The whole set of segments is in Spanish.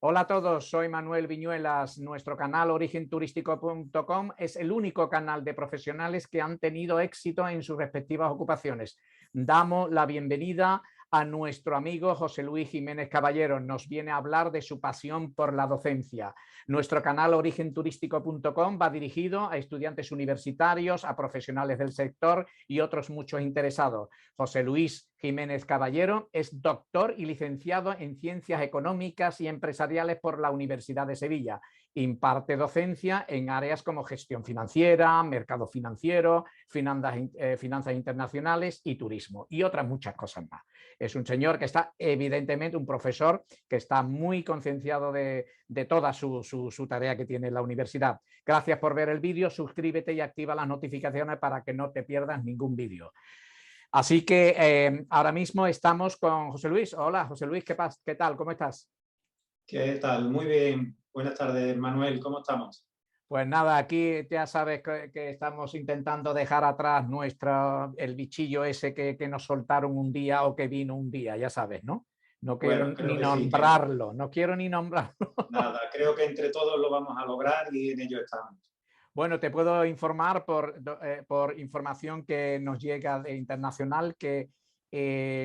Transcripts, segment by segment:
Hola a todos, soy Manuel Viñuelas. Nuestro canal origenturístico.com es el único canal de profesionales que han tenido éxito en sus respectivas ocupaciones. Damos la bienvenida a nuestro amigo José Luis Jiménez Caballero. Nos viene a hablar de su pasión por la docencia. Nuestro canal origenturístico.com va dirigido a estudiantes universitarios, a profesionales del sector y otros muchos interesados. José Luis Jiménez Caballero es doctor y licenciado en Ciencias Económicas y Empresariales por la Universidad de Sevilla. Imparte docencia en áreas como gestión financiera, mercado financiero, finanzas internacionales y turismo, y otras muchas cosas más. Es un señor que está, evidentemente, un profesor que está muy concienciado de toda su tarea que tiene en la universidad. Gracias por ver el vídeo, suscríbete y activa las notificaciones para que no te pierdas ningún vídeo. Así que ahora mismo estamos con José Luis. Hola, José Luis, ¿qué tal? ¿Cómo estás? ¿Qué tal? Muy bien. Buenas tardes, Manuel. ¿Cómo estamos? Pues nada, aquí ya sabes que estamos intentando dejar atrás el bichillo ese que nos soltaron un día o que vino un día, ya sabes, ¿no? No quiero Bueno, creo ni que sí, nombrarlo, no quiero ni nombrarlo. nada, creo que entre todos lo vamos a lograr y en ello estamos. Bueno, te puedo informar por información que nos llega de internacional que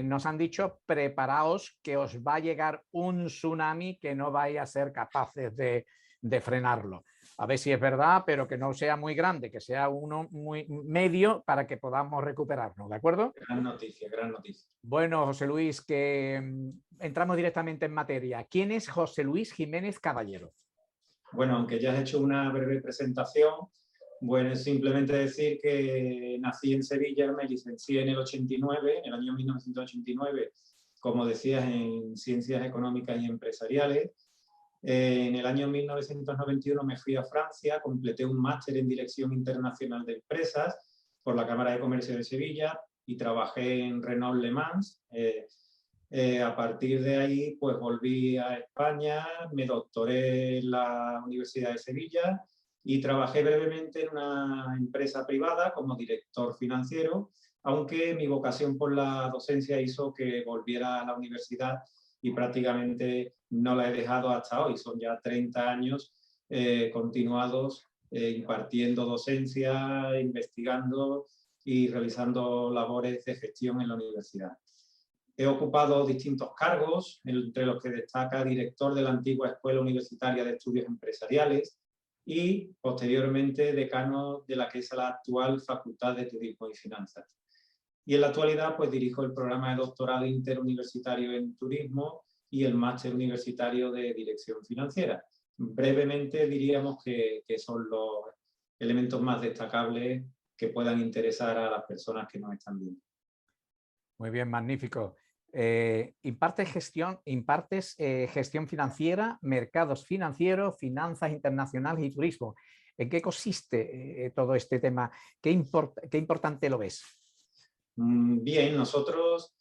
nos han dicho, preparaos que os va a llegar un tsunami que no vais a ser capaces de frenarlo. A ver si es verdad, pero que no sea muy grande, que sea uno muy medio para que podamos recuperarnos, ¿de acuerdo? Gran noticia, gran noticia. Bueno, José Luis, que entramos directamente en materia. ¿Quién es José Luis Jiménez Caballero? Bueno, aunque ya has hecho una breve presentación, bueno, es simplemente decir que nací en Sevilla, me licencié en el 89, en el año 1989, como decías, en Ciencias Económicas y Empresariales. En el año 1991 me fui a Francia, completé un máster en Dirección Internacional de Empresas por la Cámara de Comercio de Sevilla y trabajé en Renault Le Mans. A partir de ahí, pues volví a España, me doctoré en la Universidad de Sevilla y trabajé brevemente en una empresa privada como director financiero, aunque mi vocación por la docencia hizo que volviera a la universidad y prácticamente no la he dejado hasta hoy. Son ya 30 años continuados impartiendo docencia, investigando y realizando labores de gestión en la universidad. He ocupado distintos cargos, entre los que destaca director de la antigua Escuela Universitaria de Estudios Empresariales y, posteriormente, decano de la que es la actual Facultad de Turismo y Finanzas. Y en la actualidad, pues dirijo el programa de doctorado interuniversitario en turismo y el máster universitario de dirección financiera. Brevemente diríamos que son los elementos más destacables que puedan interesar a las personas que nos están viendo. Muy bien, magnífico. Impartes gestión financiera, mercados financieros, finanzas internacionales y turismo. ¿En qué consiste todo este tema? ¿Qué importante lo ves? Bien, nosotros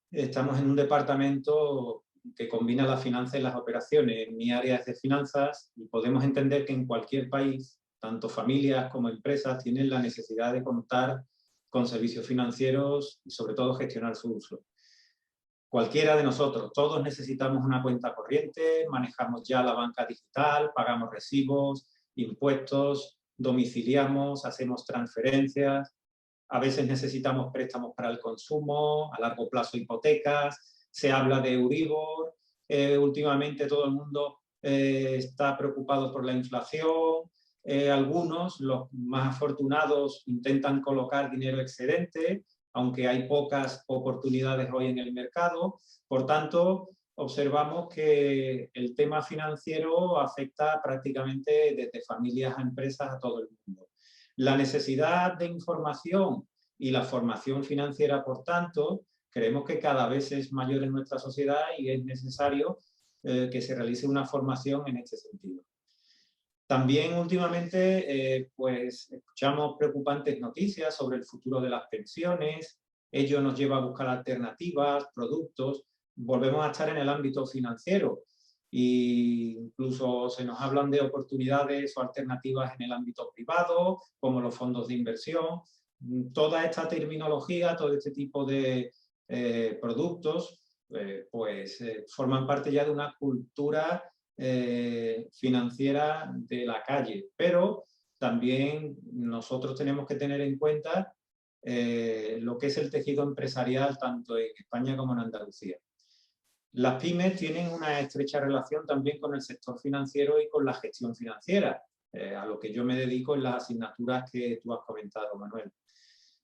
estamos en un departamento que combina la finanza y las operaciones. Mi área es de finanzas y podemos entender que en cualquier país, tanto familias como empresas tienen la necesidad de contar con servicios financieros y sobre todo gestionar su uso. Cualquiera de nosotros, todos necesitamos una cuenta corriente, manejamos ya la banca digital, pagamos recibos, impuestos, domiciliamos, hacemos transferencias. A veces necesitamos préstamos para el consumo, a largo plazo hipotecas, se habla de Euribor, últimamente todo el mundo está preocupado por la inflación, algunos, los más afortunados, intentan colocar dinero excedente, aunque hay pocas oportunidades hoy en el mercado. Por tanto, observamos que el tema financiero afecta prácticamente desde familias a empresas a todo el mundo. La necesidad de información y la formación financiera, por tanto, creemos que cada vez es mayor en nuestra sociedad y es necesario que se realice una formación en este sentido. También últimamente pues escuchamos preocupantes noticias sobre el futuro de las pensiones, ello nos lleva a buscar alternativas, productos, volvemos a estar en el ámbito financiero e incluso se nos hablan de oportunidades o alternativas en el ámbito privado, como los fondos de inversión. Toda esta terminología, todo este tipo de productos, forman parte ya de una cultura financiera de la calle, pero también nosotros tenemos que tener en cuenta lo que es el tejido empresarial tanto en España como en Andalucía. Las pymes tienen una estrecha relación también con el sector financiero y con la gestión financiera, a lo que yo me dedico en las asignaturas que tú has comentado, Manuel.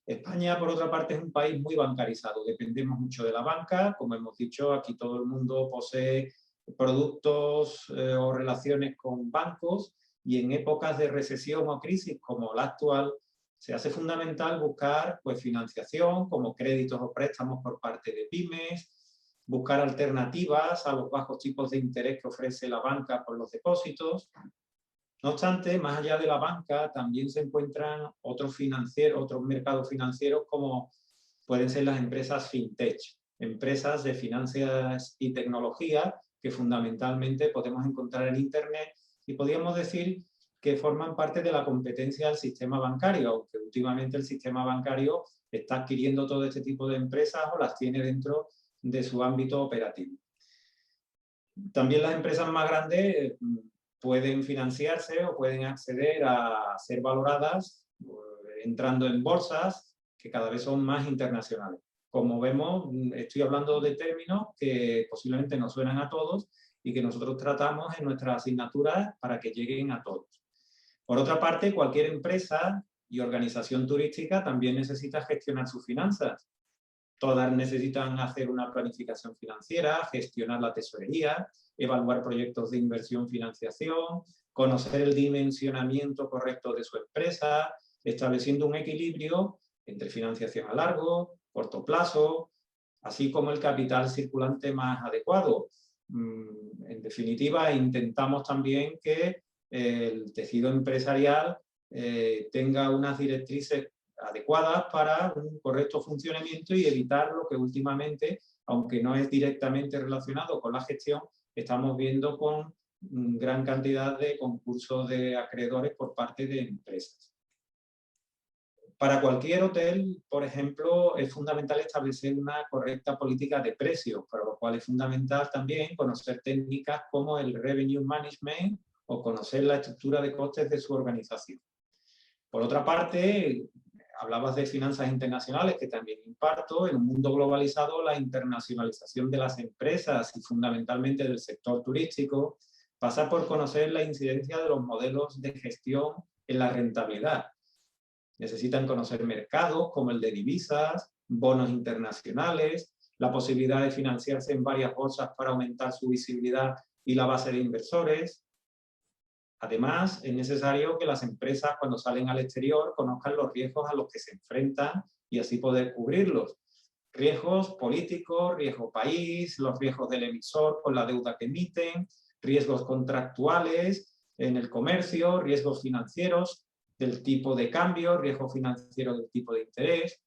España, por otra parte, es un país muy bancarizado. Dependemos mucho de la banca. Como hemos dicho, aquí todo el mundo posee productos o relaciones con bancos, y en épocas de recesión o crisis como la actual, se hace fundamental buscar pues, financiación como créditos o préstamos por parte de pymes, buscar alternativas a los bajos tipos de interés que ofrece la banca por los depósitos. No obstante, más allá de la banca, también se encuentran otros mercados financieros como pueden ser las empresas fintech, empresas de finanzas y tecnología que fundamentalmente podemos encontrar en Internet y podríamos decir que forman parte de la competencia del sistema bancario, aunque últimamente el sistema bancario está adquiriendo todo este tipo de empresas o las tiene dentro de su ámbito operativo. También las empresas más grandes pueden financiarse o pueden acceder a ser valoradas entrando en bolsas que cada vez son más internacionales. Como vemos, estoy hablando de términos que posiblemente nos suenan a todos y que nosotros tratamos en nuestras asignaturas para que lleguen a todos. Por otra parte, cualquier empresa y organización turística también necesita gestionar sus finanzas. Todas necesitan hacer una planificación financiera, gestionar la tesorería, evaluar proyectos de inversión, financiación, conocer el dimensionamiento correcto de su empresa, estableciendo un equilibrio entre financiación a largo, corto plazo, así como el capital circulante más adecuado. En definitiva, intentamos también que el tejido empresarial tenga unas directrices adecuadas para un correcto funcionamiento y evitar lo que últimamente, aunque no es directamente relacionado con la gestión, estamos viendo con gran cantidad de concursos de acreedores por parte de empresas. Para cualquier hotel, por ejemplo, es fundamental establecer una correcta política de precios, para lo cual es fundamental también conocer técnicas como el revenue management o conocer la estructura de costes de su organización. Por otra parte, hablabas de finanzas internacionales, que también imparto. En un mundo globalizado, la internacionalización de las empresas y fundamentalmente del sector turístico pasa por conocer la incidencia de los modelos de gestión en la rentabilidad. Necesitan conocer mercados como el de divisas, bonos internacionales, la posibilidad de financiarse en varias bolsas para aumentar su visibilidad y la base de inversores. Además, es necesario que las empresas, cuando salen al exterior, conozcan los riesgos a los que se enfrentan y así poder cubrirlos. Riesgos políticos, riesgo país, los riesgos del emisor con la deuda que emiten, riesgos contractuales en el comercio, riesgos financieros del tipo de cambio, riesgo financiero del tipo de interés.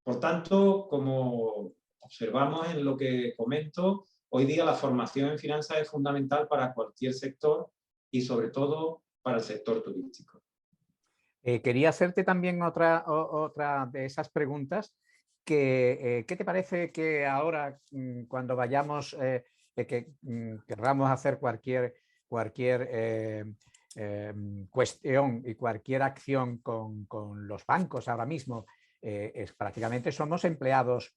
Por tanto, como observamos en lo que comento, hoy día la formación en finanzas es fundamental para cualquier sector y sobre todo para el sector turístico. Quería hacerte también otra de esas preguntas. ¿Qué te parece que ahora, cuando vayamos, querramos hacer cualquier cuestión y cualquier acción con los bancos ahora mismo? Prácticamente somos empleados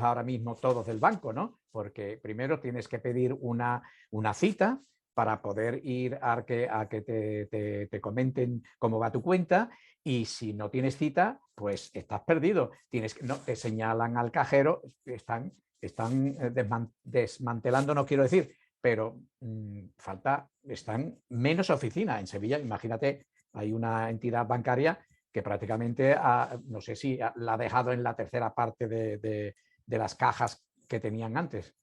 ahora mismo todos del banco, ¿no? Porque primero tienes que pedir una cita para poder ir a que te comenten cómo va tu cuenta, y si no tienes cita, pues estás perdido. Te señalan al cajero, están desmantelando, no quiero decir, pero están menos oficinas. En Sevilla, imagínate, hay una entidad bancaria que prácticamente, no sé si la ha dejado en la tercera parte de las cajas que tenían antes.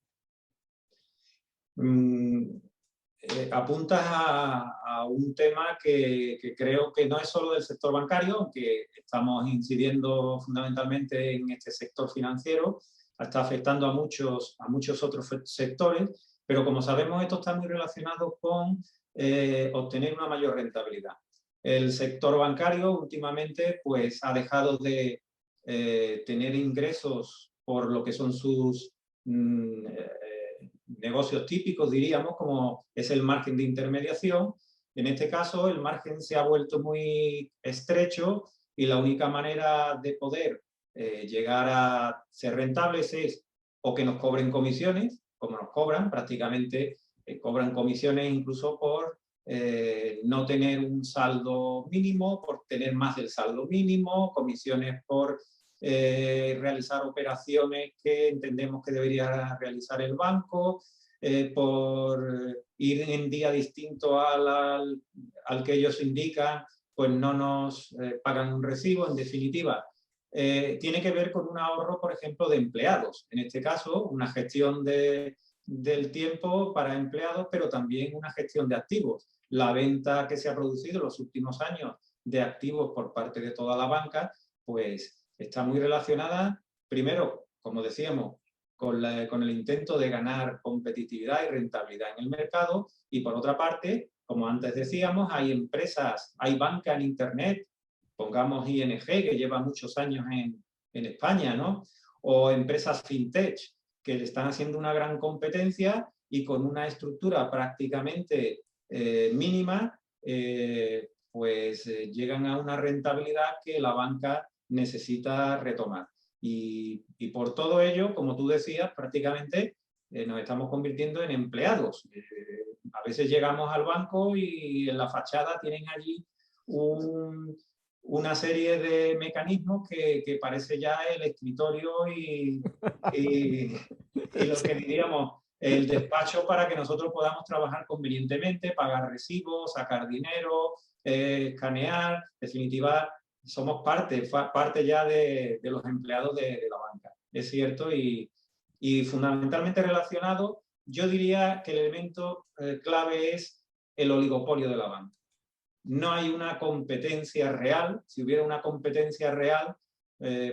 Apuntas a un tema que creo que no es solo del sector bancario, aunque estamos incidiendo fundamentalmente en este sector financiero, está afectando a muchos otros sectores, pero como sabemos esto está muy relacionado con obtener una mayor rentabilidad. El sector bancario últimamente pues, ha dejado de tener ingresos por lo que son sus negocios típicos, diríamos, como es el margen de intermediación. En este caso, el margen se ha vuelto muy estrecho y la única manera de poder llegar a ser rentables es o que nos cobren comisiones, como nos cobran, prácticamente cobran comisiones incluso por no tener un saldo mínimo, por tener más del saldo mínimo, comisiones por realizar operaciones que entendemos que debería realizar el banco, por ir en día distinto al que ellos indican, pues no nos pagan un recibo. En definitiva, tiene que ver con un ahorro, por ejemplo, de empleados. En este caso, una gestión del tiempo para empleados, pero también una gestión de activos. La venta que se ha producido en los últimos años de activos por parte de toda la banca, pues está muy relacionada, primero, como decíamos, con el intento de ganar competitividad y rentabilidad en el mercado, y por otra parte, como antes decíamos, hay empresas, hay banca en Internet, pongamos ING, que lleva muchos años en España, ¿no? O empresas fintech, que le están haciendo una gran competencia y con una estructura prácticamente mínima, llegan a una rentabilidad que la banca necesita retomar. Y por todo ello, como tú decías, prácticamente nos estamos convirtiendo en empleados. A veces llegamos al banco y en la fachada tienen allí una serie de mecanismos que parece ya el escritorio y lo que diríamos el despacho para que nosotros podamos trabajar convenientemente, pagar recibos, sacar dinero, escanear. En definitiva, somos parte ya de los empleados de la banca. Es cierto, y fundamentalmente relacionado, yo diría que el elemento clave es el oligopolio de la banca. No hay una competencia real. Si hubiera una competencia real,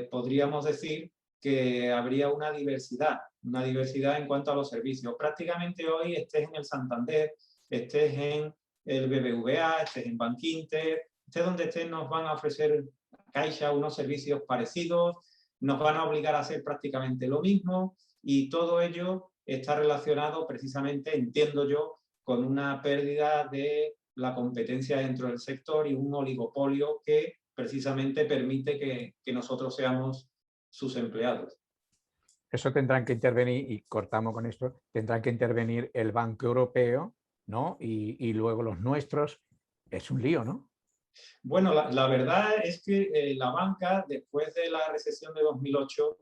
podríamos decir que habría una diversidad en cuanto a los servicios. Prácticamente hoy estés en el Santander, estés en el BBVA, estés en Bankinter, estés donde estés, nos van a ofrecer Caixa unos servicios parecidos, nos van a obligar a hacer prácticamente lo mismo, y todo ello está relacionado precisamente, entiendo yo, con una pérdida de la competencia dentro del sector y un oligopolio que precisamente permite que nosotros seamos sus empleados. Eso tendrán que intervenir, y cortamos con esto, tendrán que intervenir el Banco Europeo, ¿no? Y luego los nuestros. Es un lío, ¿no? Bueno, la verdad es que la banca, después de la recesión de 2008,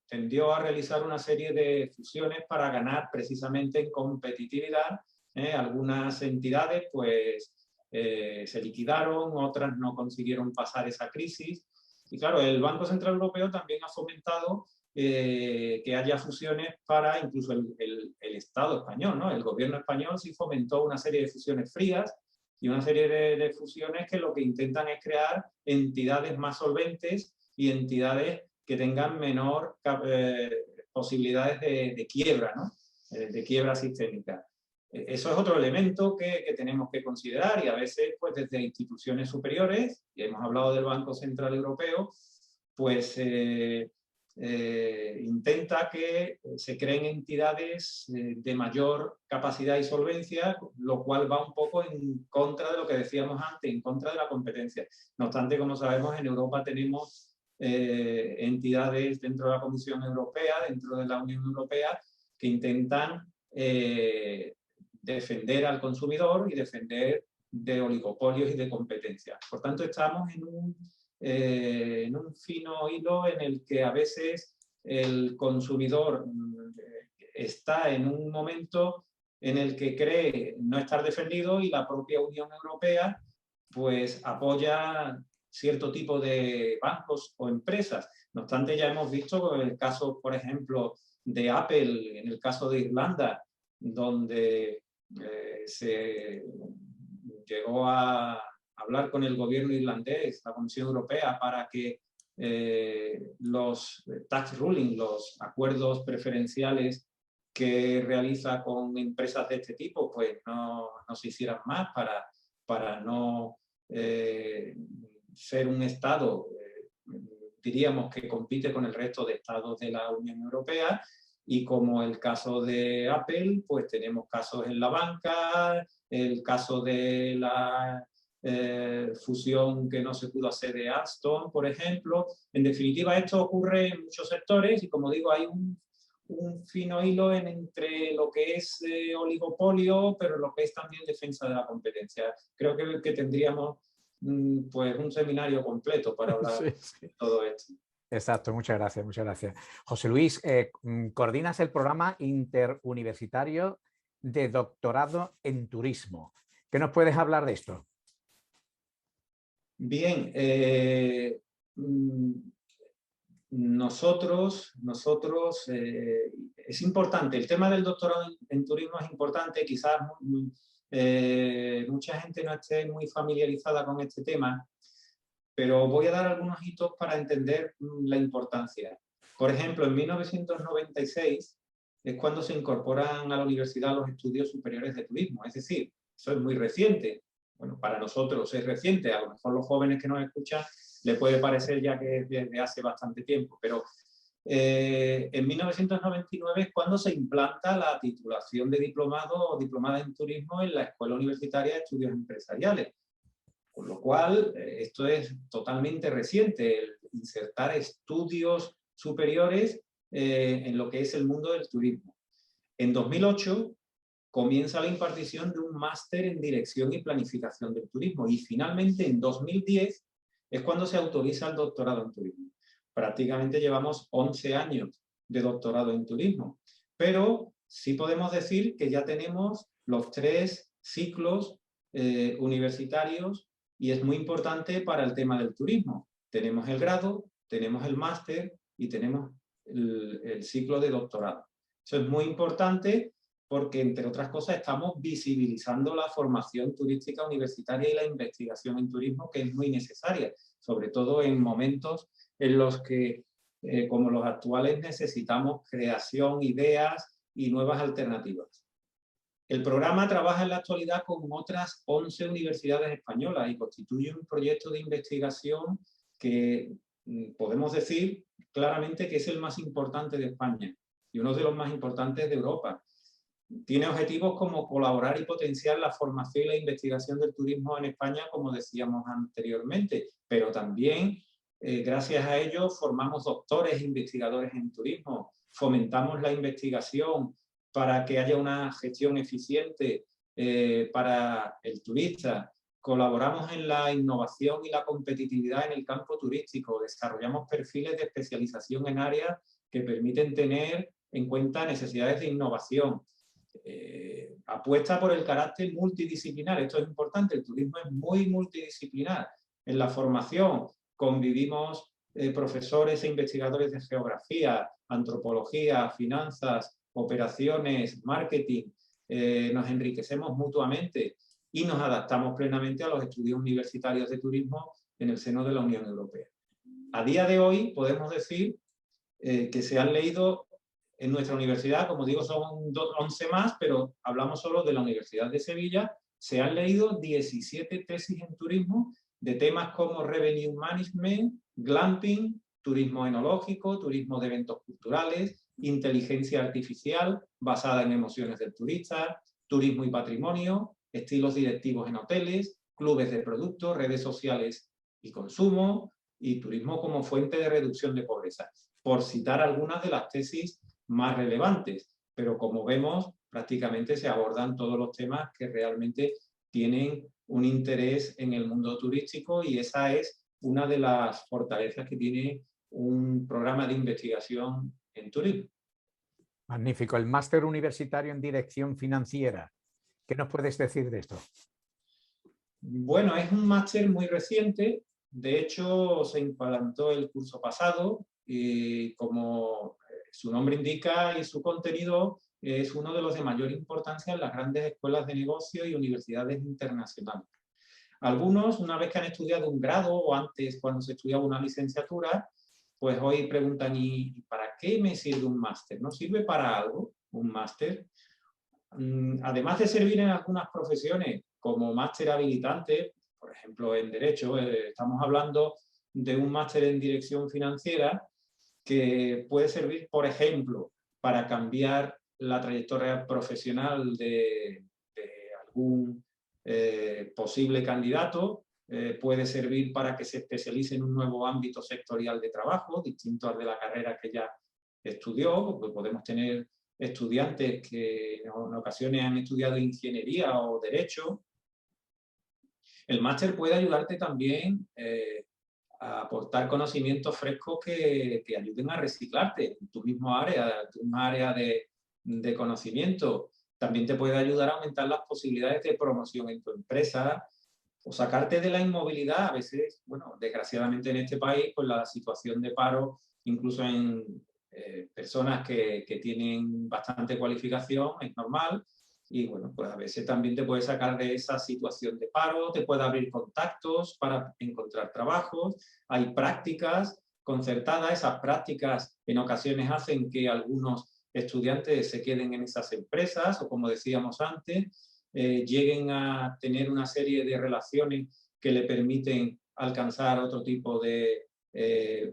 tendió a realizar una serie de fusiones para ganar precisamente en competitividad. Algunas entidades pues se liquidaron, otras no consiguieron pasar esa crisis. Y claro, el Banco Central Europeo también ha fomentado que haya fusiones para incluso el Estado español, ¿no? El gobierno español sí fomentó una serie de fusiones frías y una serie de fusiones que lo que intentan es crear entidades más solventes y entidades que tengan menor posibilidades de quiebra, ¿no? De quiebra sistémica. Eso es otro elemento que tenemos que considerar, y a veces pues desde instituciones superiores, y hemos hablado del Banco Central Europeo, pues intenta que se creen entidades de mayor capacidad y solvencia, lo cual va un poco en contra de lo que decíamos antes, en contra de la competencia. No obstante, como sabemos, en Europa tenemos entidades dentro de la Comisión Europea, dentro de la Unión Europea, que intentan defender al consumidor y defender de oligopolios y de competencia. Por tanto, estamos en un fino hilo en el que a veces el consumidor está en un momento en el que cree no estar defendido, y la propia Unión Europea pues apoya cierto tipo de bancos o empresas. No obstante, ya hemos visto en el caso, por ejemplo, de Apple, en el caso de Irlanda, donde se llegó a hablar con el gobierno irlandés, la Comisión Europea, para que los tax rulings, los acuerdos preferenciales que realiza con empresas de este tipo, pues no se hicieran más para no ser un Estado diríamos que compite con el resto de estados de la Unión Europea, y como el caso de Apple, pues tenemos casos en la banca, el caso de la fusión que no se pudo hacer de Alstom, por ejemplo. En definitiva, esto ocurre en muchos sectores y, como digo, hay un fino hilo entre lo que es oligopolio, pero lo que es también defensa de la competencia. Creo que tendríamos pues un seminario completo para hablar de todo esto. Exacto, muchas gracias, muchas gracias. José Luis, coordinas el programa interuniversitario de doctorado en turismo. ¿Qué nos puedes hablar de esto? Bien, nosotros es importante, el tema del doctorado en turismo es importante, quizás mucha gente no esté muy familiarizada con este tema, pero voy a dar algunos hitos para entender la importancia. Por ejemplo, en 1996 es cuando se incorporan a la universidad los estudios superiores de turismo, es decir, eso es muy reciente. Bueno, para nosotros es reciente, a lo mejor los jóvenes que nos escuchan le puede parecer ya que es desde hace bastante tiempo, pero en 1999 es cuando se implanta la titulación de diplomado o diplomada en turismo en la Escuela Universitaria de Estudios Empresariales. Con lo cual, esto es totalmente reciente, el insertar estudios superiores en lo que es el mundo del turismo. En 2008 comienza la impartición de un máster en dirección y planificación del turismo y finalmente en 2010 es cuando se autoriza el doctorado en turismo. Prácticamente llevamos 11 años de doctorado en turismo, pero sí podemos decir que ya tenemos los 3 ciclos universitarios y es muy importante para el tema del turismo. Tenemos el grado, tenemos el máster y tenemos el ciclo de doctorado. Eso es muy importante porque, entre otras cosas, estamos visibilizando la formación turística universitaria y la investigación en turismo, que es muy necesaria, sobre todo en momentos en los que, como los actuales, necesitamos creación, ideas y nuevas alternativas. El programa trabaja en la actualidad con otras 11 universidades españolas y constituye un proyecto de investigación que podemos decir claramente que es el más importante de España y uno de los más importantes de Europa. Tiene objetivos como colaborar y potenciar la formación y la investigación del turismo en España, como decíamos anteriormente, pero también, gracias a ello, formamos doctores e investigadores en turismo, fomentamos la investigación para que haya una gestión eficiente para el turista, colaboramos en la innovación y la competitividad en el campo turístico, desarrollamos perfiles de especialización en áreas que permiten tener en cuenta necesidades de innovación. Apuesta por el carácter multidisciplinar, esto es importante, el turismo es muy multidisciplinar. En la formación convivimos profesores e investigadores de geografía, antropología, finanzas, operaciones, marketing, nos enriquecemos mutuamente y nos adaptamos plenamente a los estudios universitarios de turismo en el seno de la Unión Europea. A día de hoy podemos decir que se han leído en nuestra universidad, como digo, son 11 más, pero hablamos solo de la Universidad de Sevilla, se han leído 17 tesis en turismo de temas como Revenue Management, Glamping, turismo enológico, turismo de eventos culturales, inteligencia artificial basada en emociones del turista, turismo y patrimonio, estilos directivos en hoteles, clubes de productos, redes sociales y consumo, y turismo como fuente de reducción de pobreza, por citar algunas de las tesis más relevantes, pero como vemos, prácticamente se abordan todos los temas que realmente tienen un interés en el mundo turístico y esa es una de las fortalezas que tiene un programa de investigación en turismo. Magnífico. El máster universitario en dirección financiera. ¿Qué nos puedes decir de esto? Bueno, es un máster muy reciente. De hecho, se implantó el curso pasado y, como su nombre indica y su contenido, es uno de los de mayor importancia en las grandes escuelas de negocio y universidades internacionales. Algunos, una vez que han estudiado un grado o antes cuando se estudiaba una licenciatura, pues hoy preguntan, ¿y para qué me sirve un máster? ¿No sirve para algo un máster? Además de servir en algunas profesiones como máster habilitante, por ejemplo en Derecho, estamos hablando de un máster en dirección financiera que puede servir, por ejemplo, para cambiar la trayectoria profesional de algún posible candidato, puede servir para que se especialice en un nuevo ámbito sectorial de trabajo, distinto al de la carrera que ya estudió, porque podemos tener estudiantes que en ocasiones han estudiado ingeniería o derecho. El máster puede ayudarte también a aportar conocimientos frescos que ayuden a reciclarte en tu mismo área, de conocimiento. También te puede ayudar a aumentar las posibilidades de promoción en tu empresa o sacarte de la inmovilidad. A veces, bueno, desgraciadamente en este país, pues la situación de paro, incluso en personas que tienen bastante cualificación, es normal. Y bueno, pues a veces también te puede sacar de esa situación de paro, te puede abrir contactos para encontrar trabajos. Hay prácticas concertadas, esas prácticas en ocasiones hacen que algunos estudiantes se queden en esas empresas o, como decíamos antes, lleguen a tener una serie de relaciones que le permiten alcanzar otro tipo de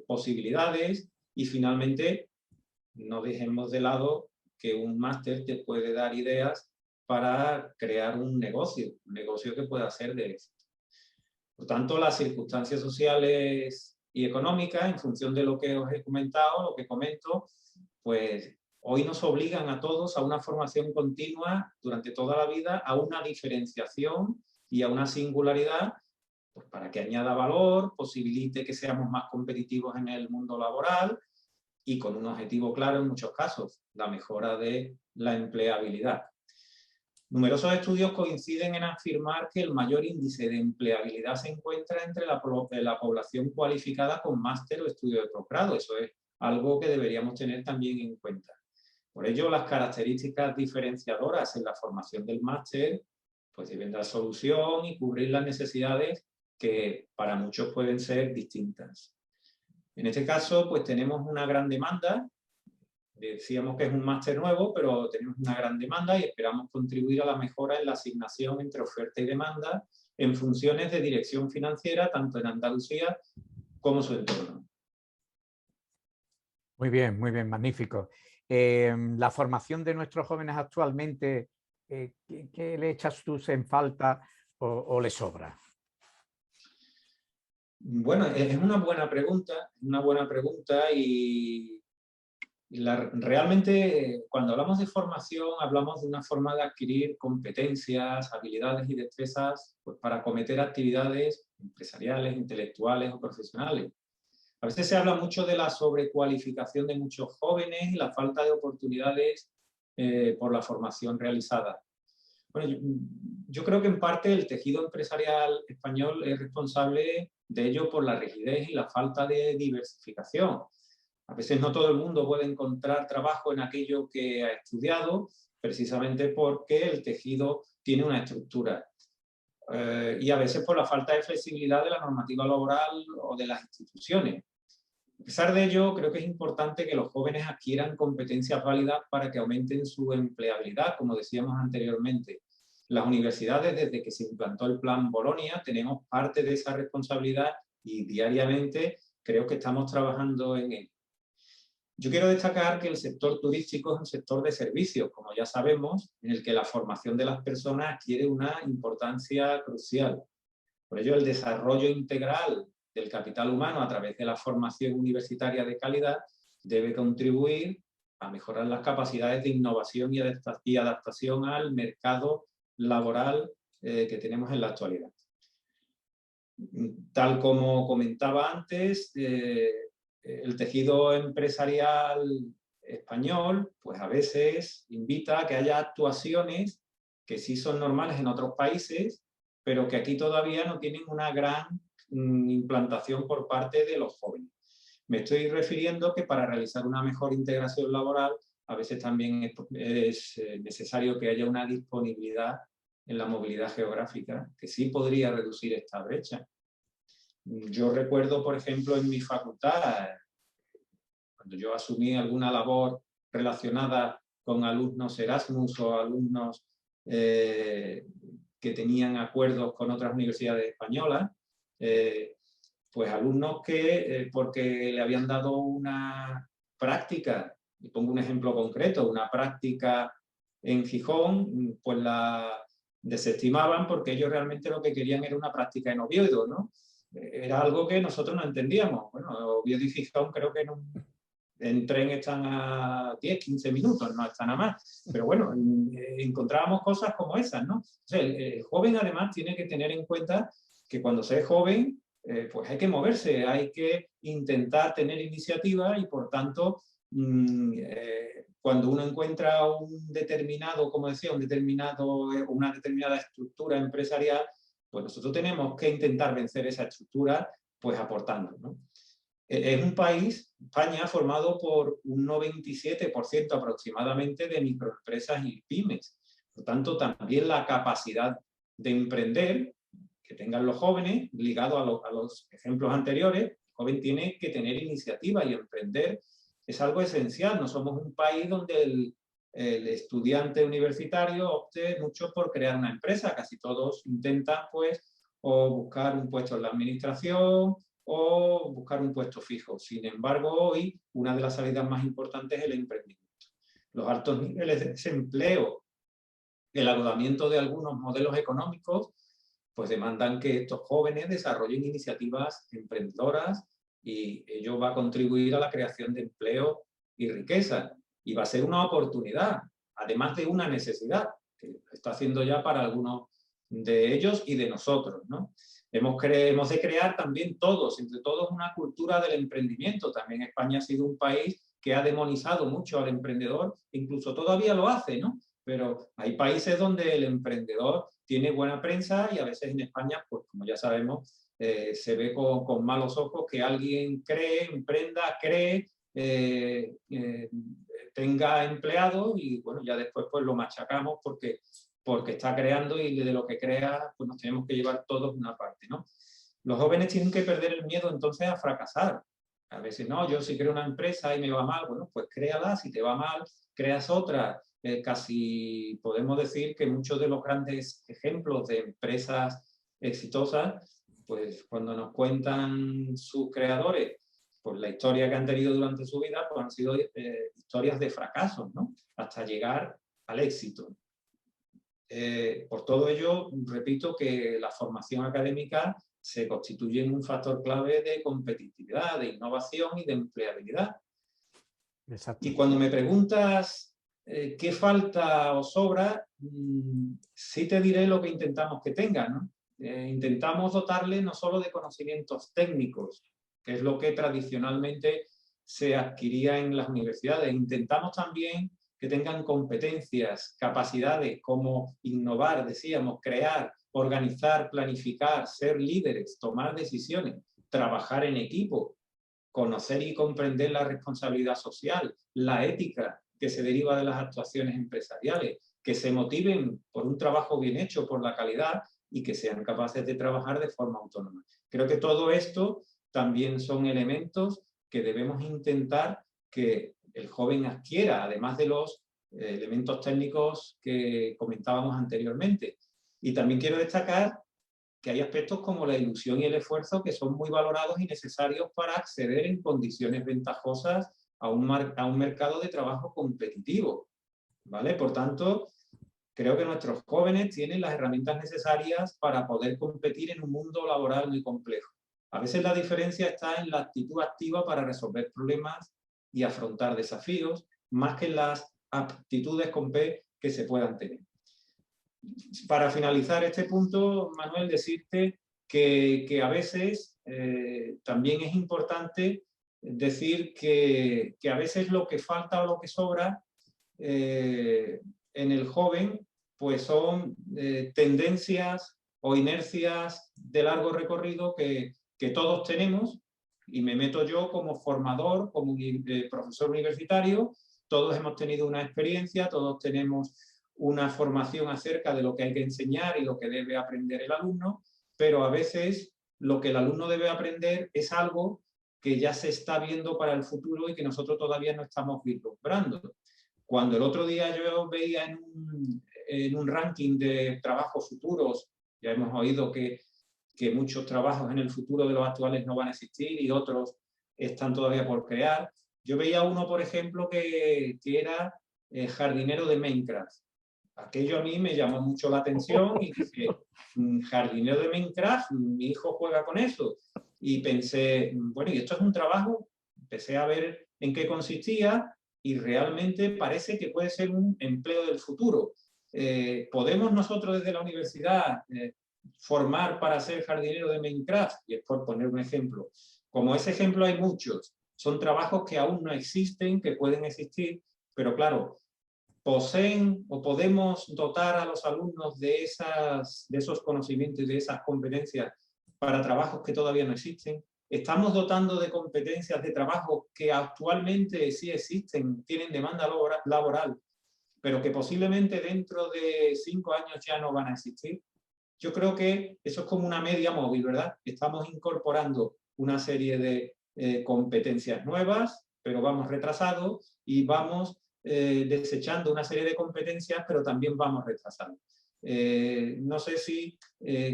posibilidades. Y finalmente, no dejemos de lado que un máster te puede dar ideas para crear un negocio que pueda ser de éxito. Por tanto, las circunstancias sociales y económicas, en función de lo que os he comentado, lo que comento, pues hoy nos obligan a todos a una formación continua durante toda la vida, a una diferenciación y a una singularidad, pues para que añada valor, posibilite que seamos más competitivos en el mundo laboral y con un objetivo claro en muchos casos, la mejora de la empleabilidad. Numerosos estudios coinciden en afirmar que el mayor índice de empleabilidad se encuentra entre la población cualificada con máster o estudio de posgrado. Eso es algo que deberíamos tener también en cuenta. Por ello, las características diferenciadoras en la formación del máster pues deben dar solución y cubrir las necesidades que para muchos pueden ser distintas. En este caso, pues tenemos una gran demanda. Decíamos que es un máster nuevo, pero tenemos una gran demanda y esperamos contribuir a la mejora en la asignación entre oferta y demanda en funciones de dirección financiera, tanto en Andalucía como su entorno. Muy bien, magnífico. La formación de nuestros jóvenes actualmente, ¿qué le echas tú en falta o le sobra? Bueno, es una buena pregunta y realmente cuando hablamos de formación hablamos de una forma de adquirir competencias, habilidades y destrezas pues, para acometer actividades empresariales, intelectuales o profesionales. A veces se habla mucho de la sobrecualificación de muchos jóvenes y la falta de oportunidades por la formación realizada. Bueno, yo creo que en parte el tejido empresarial español es responsable de ello por la rigidez y la falta de diversificación. A veces no todo el mundo puede encontrar trabajo en aquello que ha estudiado, precisamente porque el tejido tiene una estructura. Y a veces por la falta de flexibilidad de la normativa laboral o de las instituciones. A pesar de ello, creo que es importante que los jóvenes adquieran competencias válidas para que aumenten su empleabilidad, como decíamos anteriormente. Las universidades, desde que se implantó el Plan Bolonia, tenemos parte de esa responsabilidad y diariamente creo que estamos trabajando en ello. Yo quiero destacar que el sector turístico es un sector de servicios, como ya sabemos, en el que la formación de las personas adquiere una importancia crucial. Por ello, el desarrollo integral del capital humano a través de la formación universitaria de calidad debe contribuir a mejorar las capacidades de innovación y adaptación al mercado laboral que tenemos en la actualidad. Tal como comentaba antes, el tejido empresarial español, pues a veces invita a que haya actuaciones que sí son normales en otros países, pero que aquí todavía no tienen una gran implantación por parte de los jóvenes. Me estoy refiriendo que para realizar una mejor integración laboral, a veces también es necesario que haya una disponibilidad en la movilidad geográfica, que sí podría reducir esta brecha. Yo recuerdo, por ejemplo, en mi facultad, cuando yo asumí alguna labor relacionada con alumnos Erasmus o alumnos que tenían acuerdos con otras universidades españolas, pues alumnos que porque le habían dado una práctica, y pongo un ejemplo concreto, una práctica en Gijón, pues la desestimaban porque ellos realmente lo que querían era una práctica en Oviedo, ¿no? Era algo que nosotros no entendíamos. Bueno, Oviedo y Gijón creo que en tren están a 10, 15 minutos, no están a más. Pero bueno, encontrábamos cosas como esas, ¿no? O sea, el joven además tiene que tener en cuenta que cuando se es joven, pues hay que moverse, hay que intentar tener iniciativa y por tanto, cuando uno encuentra un determinado, como decía, una determinada estructura empresarial, pues nosotros tenemos que intentar vencer esa estructura, pues aportando, ¿no? Es un país, España, formado por un 97% aproximadamente de microempresas y pymes. Por tanto, también la capacidad de emprender que tengan los jóvenes, ligado a los ejemplos anteriores, el joven tiene que tener iniciativa y emprender es algo esencial. No somos un país donde el estudiante universitario opte mucho por crear una empresa. Casi todos intentan, pues, o buscar un puesto en la administración o buscar un puesto fijo. Sin embargo, hoy una de las salidas más importantes es el emprendimiento. Los altos niveles de desempleo, el agotamiento de algunos modelos económicos, pues demandan que estos jóvenes desarrollen iniciativas emprendedoras y ello va a contribuir a la creación de empleo y riqueza. Y va a ser una oportunidad, además de una necesidad, que está haciendo ya para algunos de ellos y de nosotros, ¿no? Hemos de crear también todos, entre todos, una cultura del emprendimiento. También España ha sido un país que ha demonizado mucho al emprendedor, incluso todavía lo hace, ¿no? Pero hay países donde el emprendedor tiene buena prensa y a veces en España, pues como ya sabemos, se ve con malos ojos que alguien emprenda, tenga empleados y bueno, ya después pues lo machacamos porque está creando y de lo que crea pues nos tenemos que llevar todos una parte, ¿no? Los jóvenes tienen que perder el miedo entonces a fracasar. A veces, no, yo si creo una empresa y me va mal, bueno, pues créala, si te va mal, creas otra. Casi podemos decir que muchos de los grandes ejemplos de empresas exitosas, pues cuando nos cuentan sus creadores, pues la historia que han tenido durante su vida, pues han sido historias de fracasos, ¿no? Hasta llegar al éxito. Por todo ello, repito que la formación académica se constituye en un factor clave de competitividad, de innovación y de empleabilidad. Exacto. Y cuando me preguntas qué falta o sobra, sí te diré lo que intentamos que tenga, ¿no? Intentamos dotarle no solo de conocimientos técnicos, que es lo que tradicionalmente se adquiría en las universidades. Intentamos también que tengan competencias, capacidades como innovar, decíamos, crear, organizar, planificar, ser líderes, tomar decisiones, trabajar en equipo, conocer y comprender la responsabilidad social, la ética que se deriva de las actuaciones empresariales, que se motiven por un trabajo bien hecho, por la calidad y que sean capaces de trabajar de forma autónoma. Creo que todo esto también son elementos que debemos intentar que el joven adquiera, además de los elementos técnicos que comentábamos anteriormente. Y también quiero destacar que hay aspectos como la ilusión y el esfuerzo que son muy valorados y necesarios para acceder en condiciones ventajosas a un mercado de trabajo competitivo, ¿vale? Por tanto, creo que nuestros jóvenes tienen las herramientas necesarias para poder competir en un mundo laboral muy complejo. A veces la diferencia está en la actitud activa para resolver problemas y afrontar desafíos, más que en las aptitudes con P que se puedan tener. Para finalizar este punto, Manuel, decirte que a veces también es importante decir que a veces lo que falta o lo que sobra en el joven pues son tendencias o inercias de largo recorrido que todos tenemos, y me meto yo como formador, como profesor universitario. Todos hemos tenido una experiencia, todos tenemos una formación acerca de lo que hay que enseñar y lo que debe aprender el alumno, pero a veces lo que el alumno debe aprender es algo que ya se está viendo para el futuro y que nosotros todavía no estamos vislumbrando. Cuando el otro día yo veía en un ranking de trabajos futuros, ya hemos oído que que muchos trabajos en el futuro de los actuales no van a existir y otros están todavía por crear. Yo veía uno, por ejemplo, que era jardinero de Minecraft. Aquello a mí me llamó mucho la atención y dije, jardinero de Minecraft, mi hijo juega con eso. Y pensé, bueno, y esto es un trabajo. Empecé a ver en qué consistía y realmente parece que puede ser un empleo del futuro. ¿Podemos nosotros desde la universidad formar para ser jardinero de Minecraft? Y es por poner un ejemplo. Como ese ejemplo hay muchos. Son trabajos que aún no existen, que pueden existir, pero claro, poseen o podemos dotar a los alumnos de esos conocimientos y de esas competencias para trabajos que todavía no existen. Estamos dotando de competencias de trabajo que actualmente sí existen, tienen demanda laboral, pero que posiblemente dentro de 5 años ya no van a existir. Yo creo que eso es como una media móvil, ¿verdad? Estamos incorporando una serie de competencias nuevas, pero vamos retrasados y vamos desechando una serie de competencias, pero también vamos retrasando. No sé si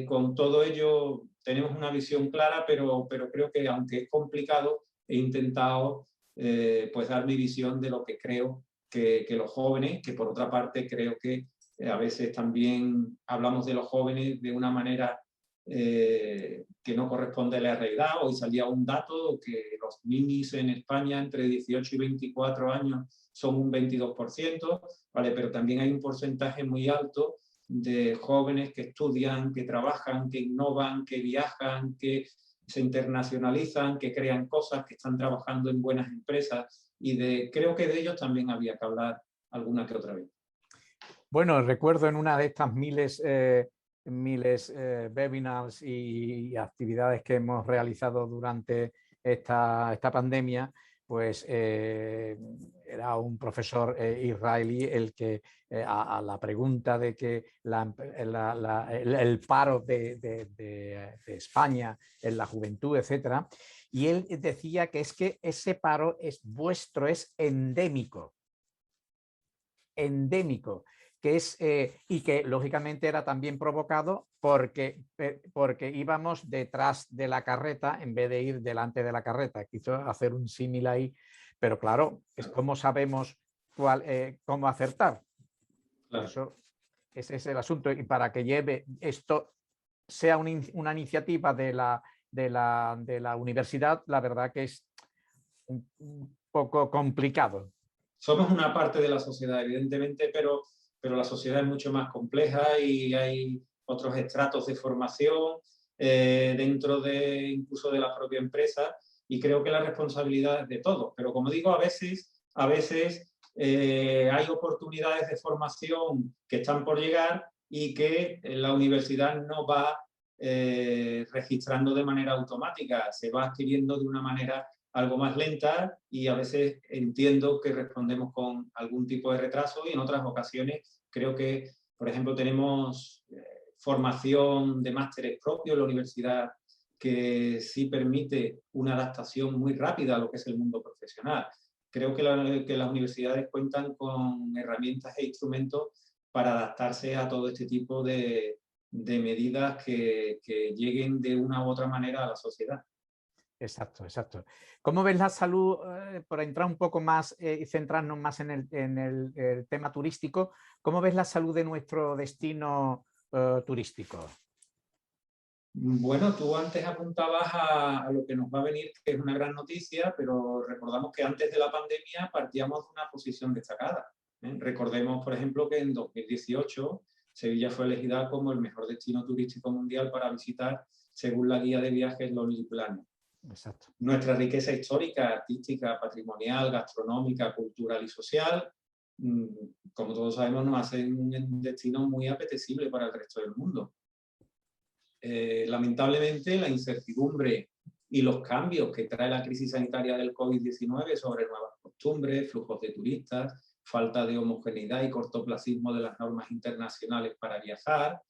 con todo ello tenemos una visión clara, pero creo que aunque es complicado, he intentado pues dar mi visión de lo que creo que los jóvenes, que por otra parte creo que a veces también hablamos de los jóvenes de una manera que no corresponde a la realidad. Hoy salía un dato que los ninis en España entre 18 y 24 años son un 22%, ¿vale? Pero también hay un porcentaje muy alto de jóvenes que estudian, que trabajan, que innovan, que viajan, que se internacionalizan, que crean cosas, que están trabajando en buenas empresas y creo que de ellos también había que hablar alguna que otra vez. Bueno, recuerdo en una de estas miles webinars y actividades que hemos realizado durante esta pandemia, pues era un profesor israelí el que a la pregunta de que el paro de España en la juventud, etcétera, y él decía que es que ese paro es vuestro, es endémico, que es, y que lógicamente era también provocado porque íbamos detrás de la carreta en vez de ir delante de la carreta. Quiso hacer un símil ahí, pero claro, es como sabemos cómo acertar. Claro. Eso, ese es el asunto. Y para que lleve esto, sea una iniciativa de la universidad, la verdad que es un poco complicado. Somos una parte de la sociedad, evidentemente, pero la sociedad es mucho más compleja y hay otros estratos de formación dentro incluso de la propia empresa, y creo que la responsabilidad es de todos. Pero como digo, a veces hay oportunidades de formación que están por llegar y que la universidad no va registrando de manera automática, se va adquiriendo de una manera algo más lenta, y a veces entiendo que respondemos con algún tipo de retraso, y en otras ocasiones creo que, por ejemplo, tenemos formación de másteres propios en la universidad que sí permite una adaptación muy rápida a lo que es el mundo profesional. Creo que las universidades cuentan con herramientas e instrumentos para adaptarse a todo este tipo de medidas que lleguen de una u otra manera a la sociedad. Exacto, exacto. ¿Cómo ves la salud, por entrar un poco más y centrarnos más en el tema turístico, cómo ves la salud de nuestro destino turístico? Bueno, tú antes apuntabas a lo que nos va a venir, que es una gran noticia, pero recordamos que antes de la pandemia partíamos de una posición destacada. Recordemos, por ejemplo, que en 2018 Sevilla fue elegida como el mejor destino turístico mundial para visitar según la guía de viajes Lonely Planet. Exacto. Nuestra riqueza histórica, artística, patrimonial, gastronómica, cultural y social, como todos sabemos, nos hacen un destino muy apetecible para el resto del mundo. Lamentablemente, la incertidumbre y los cambios que trae la crisis sanitaria del COVID-19 sobre nuevas costumbres, flujos de turistas, falta de homogeneidad y cortoplacismo de las normas internacionales para viajar,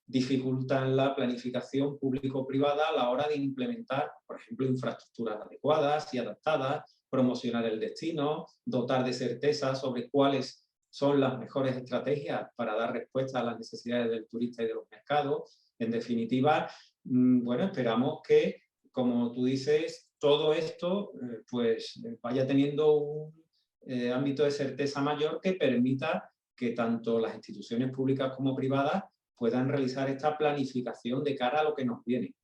dificultan la planificación público-privada a la hora de implementar, por ejemplo, infraestructuras adecuadas y adaptadas, promocionar el destino, dotar de certeza sobre cuáles son las mejores estrategias para dar respuesta a las necesidades del turista y de los mercados, En definitiva, bueno, esperamos que, como tú dices, todo esto pues vaya teniendo un ámbito de certeza mayor que permita que tanto las instituciones públicas como privadas puedan realizar esta planificación de cara a lo que nos viene.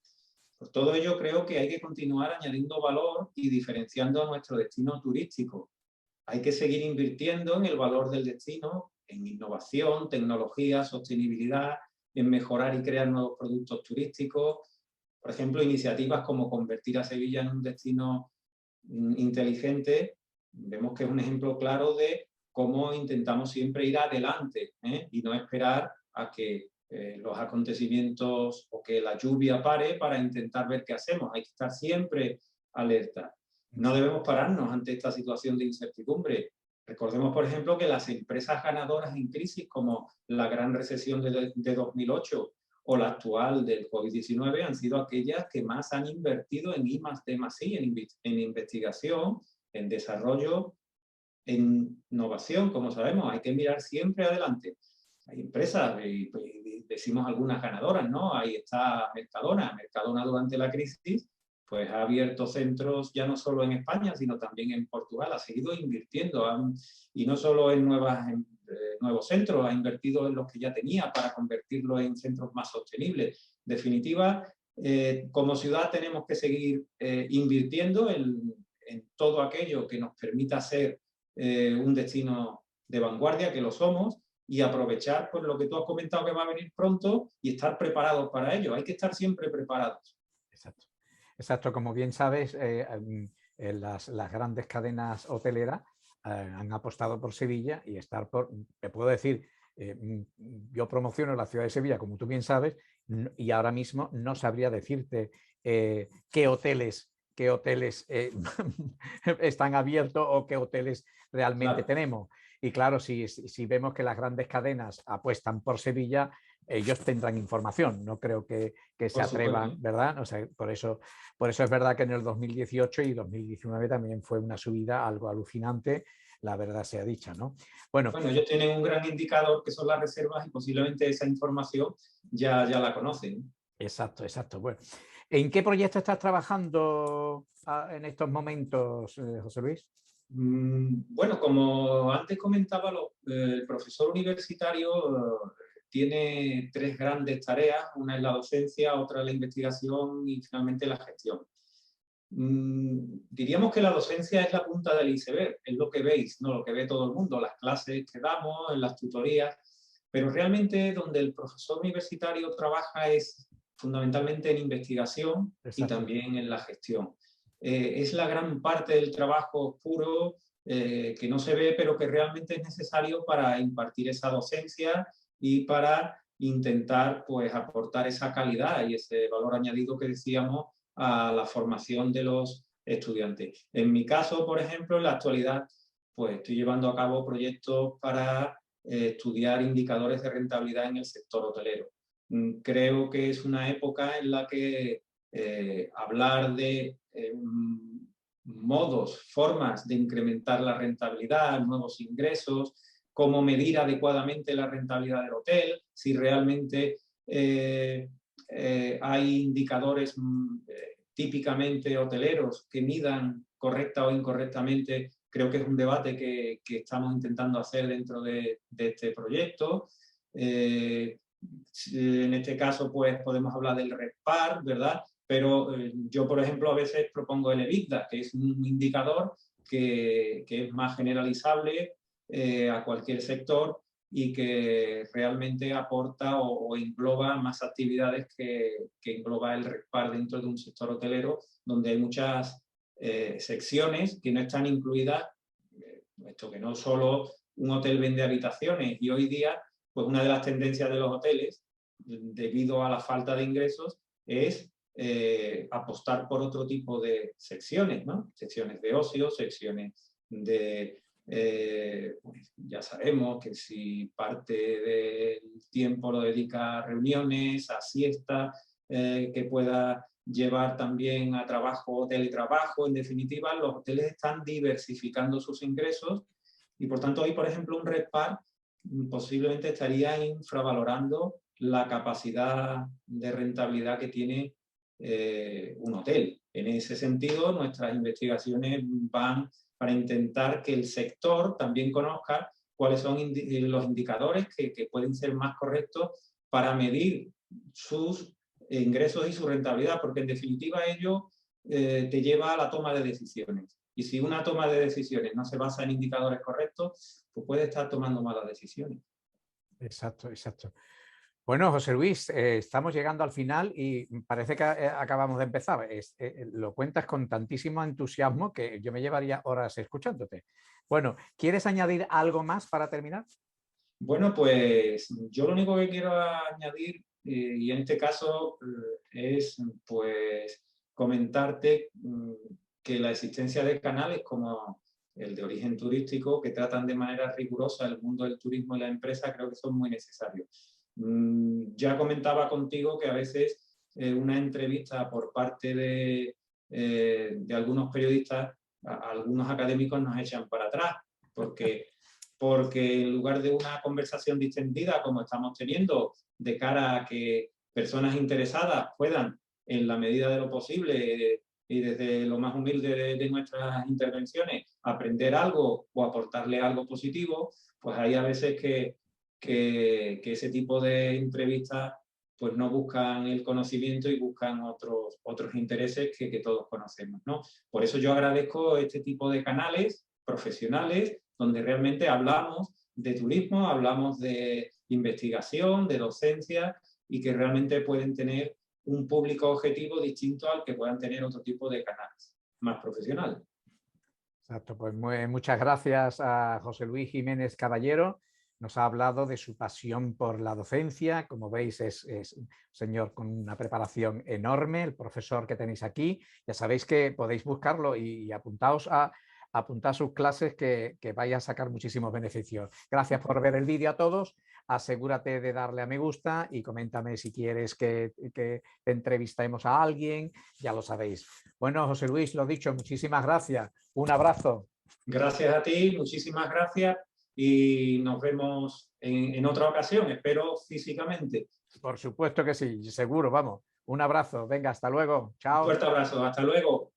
Por todo ello, creo que hay que continuar añadiendo valor y diferenciando a nuestro destino turístico. Hay que seguir invirtiendo en el valor del destino, en innovación, tecnología, sostenibilidad, en mejorar y crear nuevos productos turísticos. Por ejemplo, iniciativas como convertir a Sevilla en un destino inteligente, vemos que es un ejemplo claro de cómo intentamos siempre ir adelante, y no esperar a que los acontecimientos o que la lluvia pare para intentar ver qué hacemos. Hay que estar siempre alerta. No debemos pararnos ante esta situación de incertidumbre. Recordemos, por ejemplo, que las empresas ganadoras en crisis, como la gran recesión de 2008 o la actual del COVID-19, han sido aquellas que más han invertido en I+D+I, en investigación, en desarrollo, en innovación. Como sabemos, hay que mirar siempre adelante. Hay empresas, y decimos algunas ganadoras, ¿no? Ahí está Mercadona. Mercadona durante la crisis pues ha abierto centros ya no solo en España, sino también en Portugal. Ha seguido invirtiendo, y no solo en nuevos centros, ha invertido en los que ya tenía para convertirlos en centros más sostenibles. En definitiva, como ciudad tenemos que seguir invirtiendo en todo aquello que nos permita ser un destino de vanguardia, que lo somos, y aprovechar pues, lo que tú has comentado que va a venir pronto y estar preparados para ello. Hay que estar siempre preparados. Exacto. Exacto, como bien sabes, las grandes cadenas hoteleras han apostado por Sevilla y te puedo decir, yo promociono la ciudad de Sevilla, como tú bien sabes, y ahora mismo no sabría decirte qué hoteles están abiertos o qué hoteles realmente tenemos. Y claro, si vemos que las grandes cadenas apuestan por Sevilla, ellos tendrán información, no creo que se atrevan, ¿verdad? O sea, por eso es verdad que en el 2018 y 2019 también fue una subida algo alucinante, la verdad sea dicha, ¿no? Bueno, ellos tienen un gran indicador que son las reservas y posiblemente esa información ya la conocen. Exacto, exacto. Bueno, ¿en qué proyecto estás trabajando en estos momentos, José Luis? Bueno, como antes comentaba, el profesor universitario tiene 3 grandes tareas. Una es la docencia, otra es la investigación y finalmente la gestión. Diríamos que la docencia es la punta del iceberg, es lo que veis, no lo que ve todo el mundo, las clases que damos, en las tutorías, pero realmente donde el profesor universitario trabaja es fundamentalmente en investigación. Exacto. Y también en la gestión. Es la gran parte del trabajo puro que no se ve, pero que realmente es necesario para impartir esa docencia y para intentar pues, aportar esa calidad y ese valor añadido que decíamos a la formación de los estudiantes. En mi caso, por ejemplo, en la actualidad, pues estoy llevando a cabo proyectos para estudiar indicadores de rentabilidad en el sector hotelero. Creo que es una época en la que hablar de modos, formas de incrementar la rentabilidad, nuevos ingresos, cómo medir adecuadamente la rentabilidad del hotel, si realmente hay indicadores típicamente hoteleros que midan correcta o incorrectamente. Creo que es un debate que estamos intentando hacer dentro de este proyecto. En este caso, pues podemos hablar del RevPAR, ¿verdad? Pero yo, por ejemplo, a veces propongo el EBITDA, que es un indicador que es más generalizable a cualquier sector y que realmente aporta o engloba más actividades que engloba el RevPAR dentro de un sector hotelero, donde hay muchas secciones que no están incluidas. Esto que no solo un hotel vende habitaciones, y hoy día pues una de las tendencias de los hoteles, debido a la falta de ingresos, es apostar por otro tipo de secciones, ¿no? Secciones de ocio, secciones de... pues ya sabemos que si parte del tiempo lo dedica a reuniones, a siesta, que pueda llevar también a trabajo o teletrabajo. En definitiva, los hoteles están diversificando sus ingresos y, por tanto, hoy, por ejemplo, un RevPAR posiblemente estaría infravalorando la capacidad de rentabilidad que tiene un hotel. En ese sentido, nuestras investigaciones van para intentar que el sector también conozca cuáles son los indicadores que pueden ser más correctos para medir sus ingresos y su rentabilidad, porque en definitiva ello te lleva a la toma de decisiones. Y si una toma de decisiones no se basa en indicadores correctos, pues puede estar tomando malas decisiones. Exacto, exacto. Bueno, José Luis, estamos llegando al final y parece que acabamos de empezar. Lo cuentas con tantísimo entusiasmo que yo me llevaría horas escuchándote. Bueno, ¿quieres añadir algo más para terminar? Bueno, pues yo lo único que quiero añadir, y en este caso es pues comentarte que la existencia de canales como el de origen turístico, que tratan de manera rigurosa el mundo del turismo y la empresa, creo que son muy necesarios. Ya comentaba contigo que a veces una entrevista por parte de algunos periodistas, algunos académicos nos echan para atrás, porque en lugar de una conversación distendida como estamos teniendo, de cara a que personas interesadas puedan, en la medida de lo posible y desde lo más humilde de nuestras intervenciones, aprender algo o aportarle algo positivo, pues hay a veces que ese tipo de entrevistas pues no buscan el conocimiento y buscan otros intereses que todos conocemos, ¿no? Por eso yo agradezco este tipo de canales profesionales donde realmente hablamos de turismo, hablamos de investigación, de docencia y que realmente pueden tener un público objetivo distinto al que puedan tener otro tipo de canales más profesionales. Exacto, pues muchas gracias a José Luis Jiménez Caballero. Nos ha hablado de su pasión por la docencia. Como veis, es un señor con una preparación enorme, el profesor que tenéis aquí. Ya sabéis que podéis buscarlo y apuntaos a apuntar sus clases que vaya a sacar muchísimos beneficios. Gracias por ver el vídeo a todos. Asegúrate de darle a me gusta y coméntame si quieres que entrevistemos a alguien. Ya lo sabéis. Bueno, José Luis, lo dicho, muchísimas gracias. Un abrazo. Gracias a ti, muchísimas gracias y nos vemos en otra ocasión, espero físicamente. Por supuesto que sí, seguro, vamos. Un abrazo, venga, hasta luego. Chao. Un fuerte abrazo, hasta luego.